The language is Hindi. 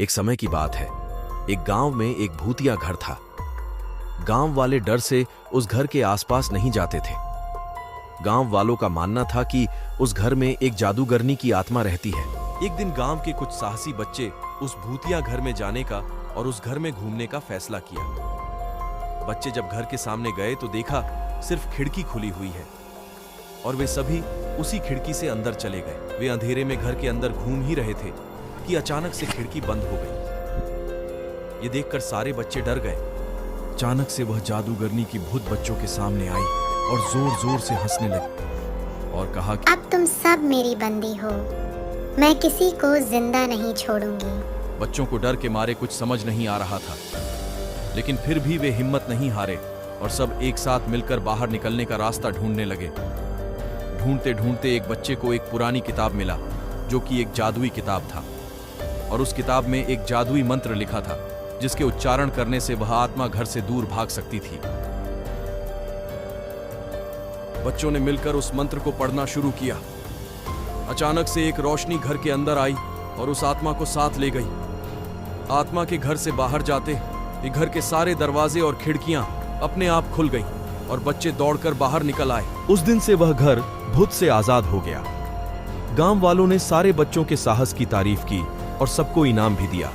एक समय की बात है। एक गांव में एक भूतिया घर था। गांव वाले डर से उस घर के आसपास नहीं जाते थे। गांव वालों का मानना था कि उस घर में एक जादूगरनी की आत्मा रहती है। एक दिन गांव के कुछ साहसी बच्चे उस भूतिया घर में जाने का और उस घर में घूमने का फैसला किया। बच्चे जब घर के सामने गए तो देखा सिर्फ खिड़की खुली हुई है और वे सभी उसी खिड़की से अंदर चले गए। वे अंधेरे में घर के अंदर घूम ही रहे थे कि अचानक से खिड़की बंद हो गई। ये देखकर सारे बच्चे डर गए। अचानक से वह जादूगरनी की भूत बच्चों के सामने आई और जोर जोर से हंसने लगी और कहा कि अब तुम सब मेरी बंदी हो, मैं किसी को जिंदा नहीं छोड़ूंगी। बच्चों को डर के मारे कुछ समझ नहीं आ रहा था, लेकिन फिर भी वे हिम्मत नहीं हारे और सब एक साथ मिलकर बाहर निकलने का रास्ता ढूंढने लगे। ढूंढते ढूंढते एक बच्चे को एक पुरानी किताब मिला जो कि एक जादुई किताब था और उस किताब में एक जादुई मंत्र लिखा था जिसके उच्चारण करने से वह आत्मा घर से दूर भाग सकती थी। बच्चों ने मिलकर उस मंत्र को पढ़ना शुरू किया। अचानक से एक रोशनी घर के अंदर आई और उस आत्मा को साथ ले गई। आत्मा के घर से बाहर जाते ही घर के सारे दरवाजे और खिड़कियां अपने आप खुल गईं और बच्चे दौड़कर बाहर निकल आए। उस दिन से वह घर भूत से आजाद हो गया। गांव वालों ने सारे बच्चों के साहस की तारीफ की और सबको इनाम भी दिया।